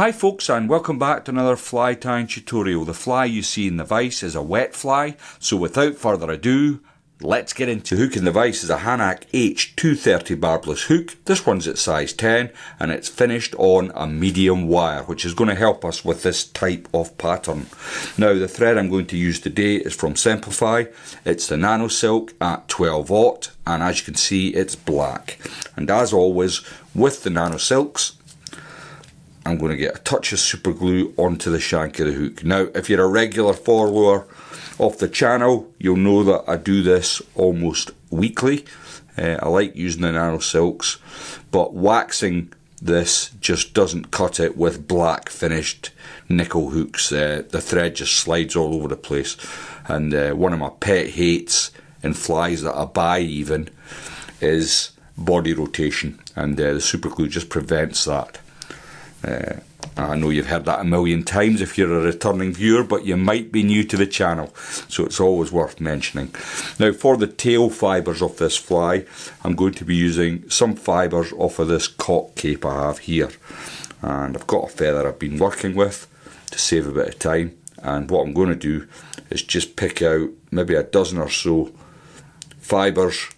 Hi folks, and welcome back to another fly tying tutorial. The fly you see in the vise is a wet fly, so without further ado, let's get into it. The hook in the vise is a Hanak H230 barbless hook. This one's at size 10 and it's finished on a medium wire, which is going to help us with this type of pattern. Now the thread I'm going to use today is from Simplify. It's the Nano Silk at 12/0, and as you can see it's black. And as always with the Nano Silks, I'm going to get a touch of super glue onto the shank of the hook. Now if you're a regular follower of the channel, you'll know that I do this almost weekly. I like using the Nano Silks, but waxing this just doesn't cut it with black finished nickel hooks. The thread just slides all over the place, and one of my pet hates in flies that I buy even is body rotation, and the super glue just prevents that. I know you've heard that a million times if you're a returning viewer, but you might be new to the channel, so it's always worth mentioning. Now for the tail fibres of this fly, I'm going to be using some fibres off of this cock cape I have here, and I've got a feather I've been working with to save a bit of time, and what I'm going to do is just pick out maybe a dozen or so fibres,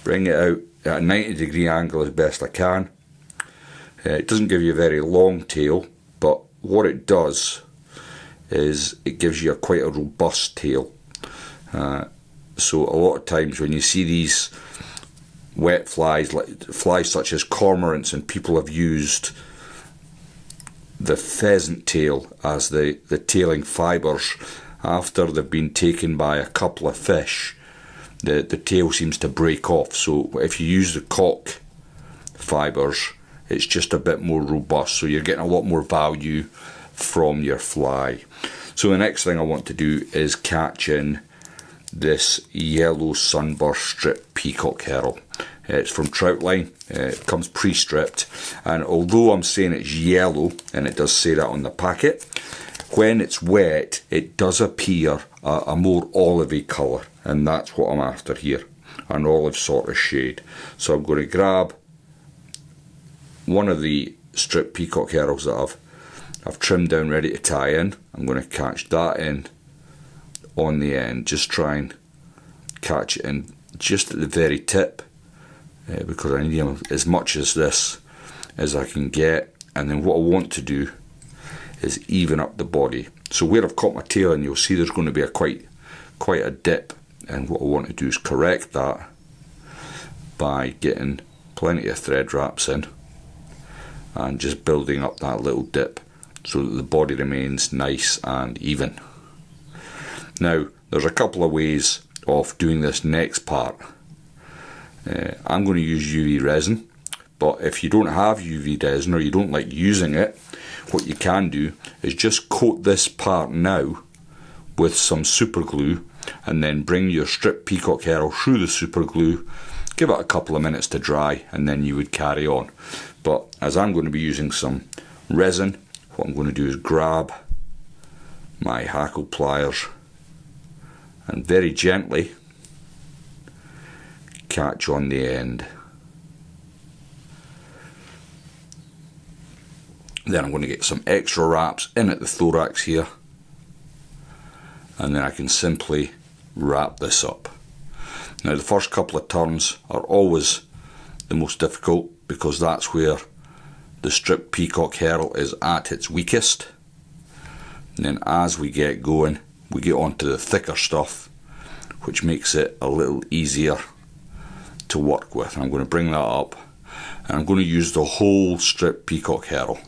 bring it out at a 90-degree angle as best I can. It doesn't give you a very long tail, but what it does is it gives you quite a robust tail. So a lot of times when you see these wet flies, like flies such as cormorants, and people have used the pheasant tail as the tailing fibres after they've been taken by a couple of fish, the tail seems to break off. So if you use the cock fibres, it's just a bit more robust, so you're getting a lot more value from your fly. So the next thing I want to do is catch in this yellow sunburst strip peacock herring. It's from Troutline. It comes pre-stripped, and although I'm saying it's yellow, and it does say that on the packet, when it's wet it does appear a more olivey colour, and that's what I'm after here, an olive sort of shade. So I'm going to grab one of the strip peacock herrings that I've trimmed down ready to tie in. I'm going to catch that in on the end, just try and catch it in just at the very tip, because I need as much of this as I can get. And then what I want to do is even up the body. So where I've caught my tail in, you'll see there's going to be quite a dip, and what I want to do is correct that by getting plenty of thread wraps in and just building up that little dip so that the body remains nice and even. Now there's a couple of ways of doing this next part. I'm going to use UV resin, but if you don't have UV resin or you don't like using it, what you can do is just coat this part now with some super glue, and then bring your strip peacock herring through the super glue, give it a couple of minutes to dry, and then you would carry on. But as I'm going to be using some resin, what I'm going to do is grab my hackle pliers and very gently catch on the end. Then I'm going to get some extra wraps in at the thorax here, and then I can simply wrap this up. Now the first couple of turns are always the most difficult, because that's where the strip peacock herring is at its weakest. And then as we get going, we get onto the thicker stuff, which makes it a little easier to work with. I'm going to bring that up, and I'm going to use the whole strip peacock herring.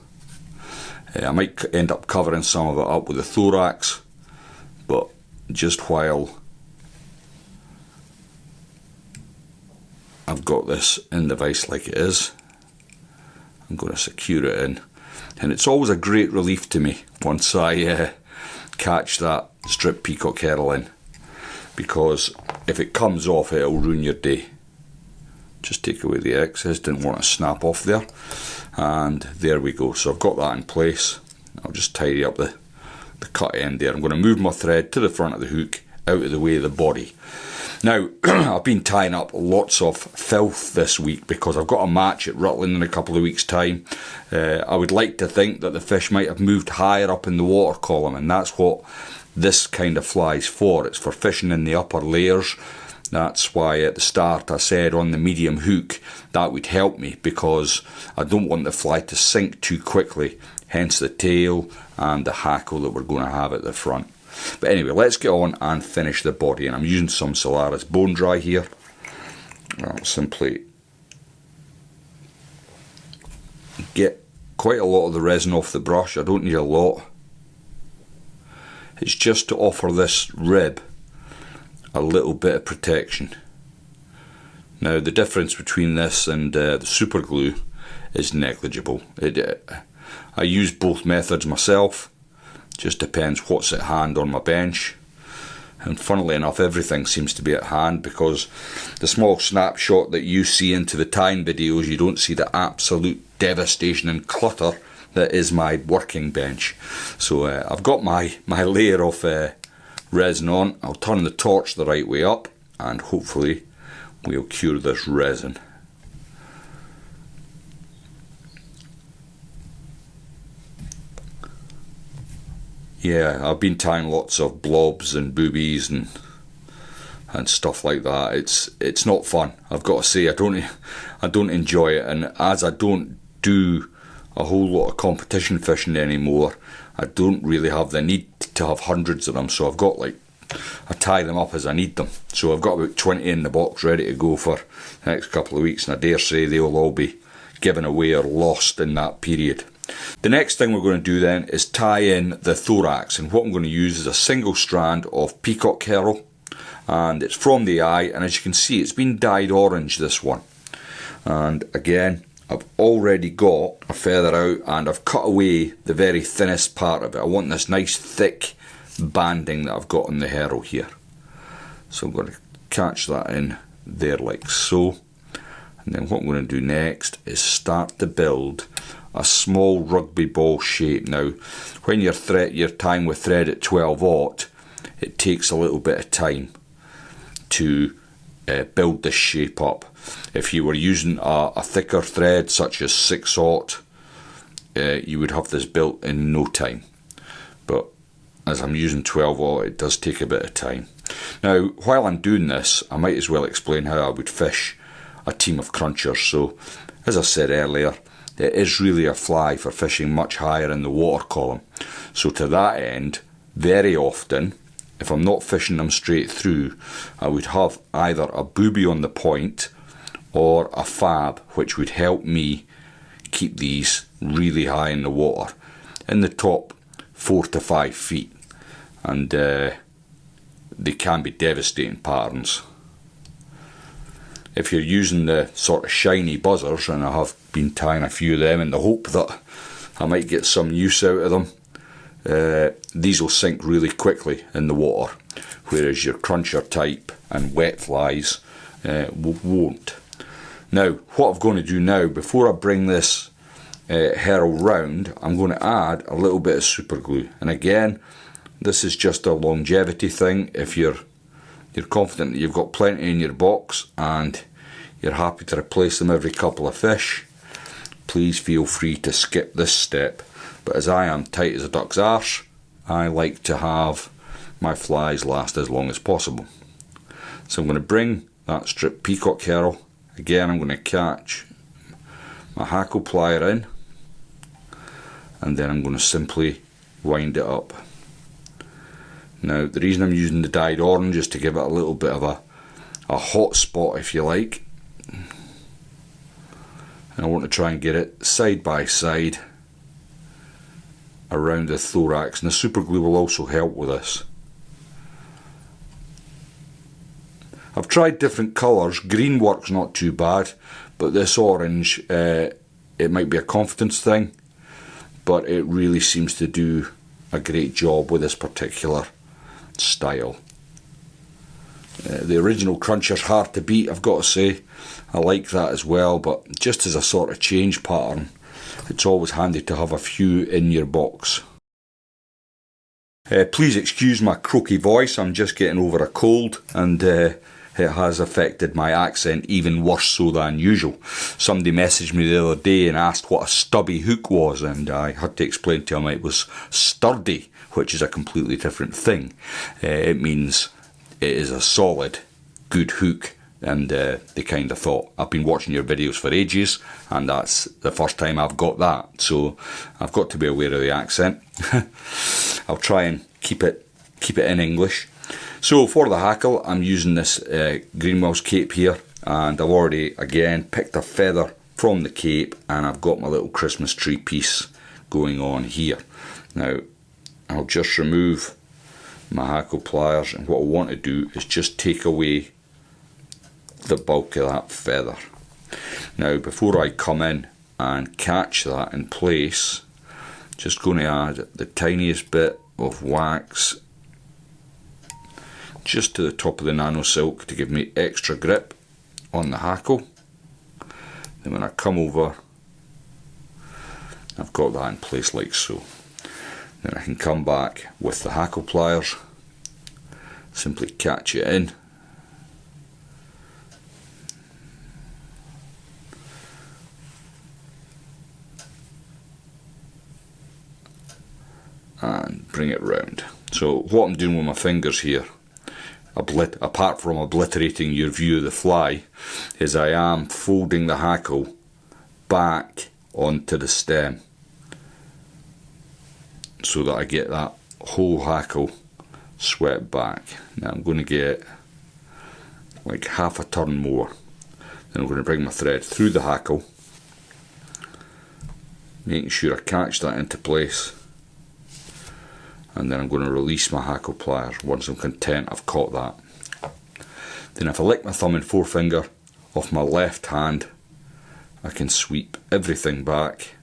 I might end up covering some of it up with the thorax, but just while I've got this in the vise like it is, I'm going to secure it in. And it's always a great relief to me once I catch that strip peacock herring in, because if it comes off it'll ruin your day. Just take away the excess, didn't want to snap off there, and there we go. So I've got that in place. I'll just tidy up the cut end there. I'm going to move my thread to the front of the hook, out of the way of the body. Now, I've been tying up lots of filth this week because I've got a match at Rutland in a couple of weeks' time. I would like to think that the fish might have moved higher up in the water column, and that's what this kind of fly's for. It's for fishing in the upper layers. That's why at the start I said on the medium hook that would help me, because I don't want the fly to sink too quickly, hence the tail and the hackle that we're going to have at the front. But anyway, let's get on and finish the body, and I'm using some Solaris bone dry here. I'll simply get quite a lot of the resin off the brush. I don't need a lot. It's just to offer this rib a little bit of protection. Now the difference between this and the super glue is negligible. I use both methods myself, just depends what's at hand on my bench, and funnily enough everything seems to be at hand, because the small snapshot that you see into the tying videos, you don't see the absolute devastation and clutter that is my working bench. So I've got my layer of resin on. I'll turn the torch the right way up and hopefully we'll cure this resin. Yeah, I've been tying lots of blobs and boobies and stuff like that. It's not fun, I've got to say. I don't enjoy it, and as I don't do a whole lot of competition fishing anymore, I don't really have the need to have hundreds of them, so I've got I tie them up as I need them. So I've got about 20 in the box ready to go for the next couple of weeks, and I dare say they'll all be given away or lost in that period. The next thing we're going to do then is tie in the thorax, and what I'm going to use is a single strand of peacock herring, and it's from the eye, and as you can see it's been dyed orange, this one. And again, I've already got a feather out and I've cut away the very thinnest part of it. I want this nice thick banding that I've got on the herring here. So I'm going to catch that in there like so. And then what I'm going to do next is start to build a small rugby ball shape. Now, when you're tying with thread at 12/0, it takes a little bit of time to build this shape up. If you were using a thicker thread such as 6/0, you would have this built in no time. But as I'm using 12/0, it does take a bit of time. Now, while I'm doing this, I might as well explain how I would fish a team of crunchers. So, as I said earlier, it is really a fly for fishing much higher in the water column. So to that end, very often, if I'm not fishing them straight through, I would have either a booby on the point or a fab, which would help me keep these really high in the water, in the top 4 to 5 feet. And they can be devastating patterns. If you're using the sort of shiny buzzers, and I have been tying a few of them in the hope that I might get some use out of them, these will sink really quickly in the water, whereas your cruncher type and wet flies won't. Now, what I'm going to do now, before I bring this herring round, I'm going to add a little bit of super glue. And again, this is just a longevity thing. If you're confident that you've got plenty in your box and you're happy to replace them every couple of fish, please feel free to skip this step. But as I am tight as a duck's arse, I like to have my flies last as long as possible. So I'm going to bring that strip peacock herring. Again, I'm going to catch my hackle plier in, and then I'm going to simply wind it up. Now, the reason I'm using the dyed orange is to give it a little bit of a hot spot, if you like. And I want to try and get it side by side around the thorax, and the super glue will also help with this. I've tried different colours. Green works not too bad, but this orange, it might be a confidence thing, but it really seems to do a great job with this particular style. The original Cruncher's hard to beat, I've got to say. I like that as well, but just as a sort of change pattern, it's always handy to have a few in your box. Please excuse my croaky voice, I'm just getting over a cold, and it has affected my accent even worse so than usual. Somebody messaged me the other day and asked what a stubby hook was, and I had to explain to him it was sturdy, which is a completely different thing. It means it is a solid, good hook. And they kind of thought, I've been watching your videos for ages, and that's the first time I've got that. So I've got to be aware of the accent. I'll try and keep it in English. So for the hackle, I'm using this Greenwell's cape here, and I've already again picked a feather from the cape, and I've got my little Christmas tree piece going on here. Now I'll just remove my hackle pliers, and what I want to do is just take away the bulk of that feather. Now before I come in and catch that in place, just going to add the tiniest bit of wax just to the top of the nano silk to give me extra grip on the hackle. Then when I come over, I've got that in place like so. Then I can come back with the hackle pliers, simply catch it in, and bring it round. So what I'm doing with my fingers here, apart from obliterating your view of the fly, is I am folding the hackle back onto the stem so that I get that whole hackle swept back. Now I'm going to get like half a turn more. Then I'm going to bring my thread through the hackle, making sure I catch that into place. And then I'm going to release my hackle pliers once I'm content I've caught that. Then if I lick my thumb and forefinger off my left hand, I can sweep everything back,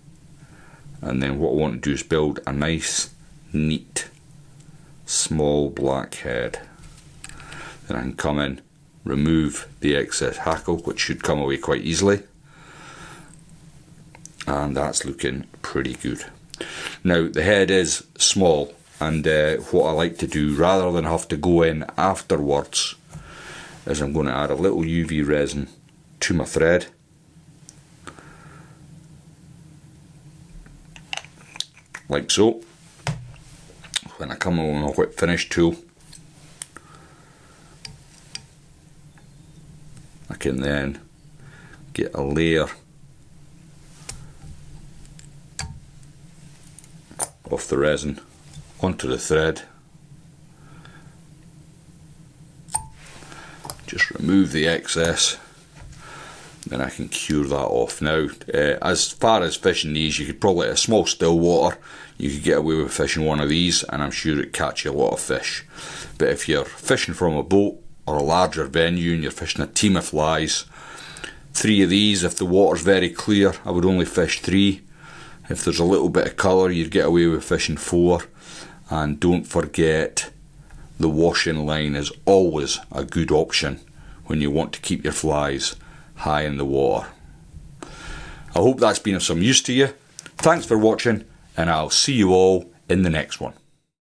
and then what I want to do is build a nice, neat, small black head. Then I can come in, remove the excess hackle, which should come away quite easily, and that's looking pretty good. Now the head is small, and what I like to do, rather than have to go in afterwards, is I'm going to add a little UV resin to my thread. Like so. When I come on a whip finish tool, I can then get a layer of the resin onto the thread. Just remove the excess, then I can cure that off. Now as far as fishing these, you could probably, at a small still water, you could get away with fishing one of these and I'm sure it'd catch you a lot of fish. But if you're fishing from a boat or a larger venue and you're fishing a team of flies, 3 of these, if the water's very clear, I would only fish 3. If there's a little bit of colour, you'd get away with fishing 4. And don't forget, the washing line is always a good option when you want to keep your flies high in the water. I hope that's been of some use to you. Thanks for watching, and I'll see you all in the next one.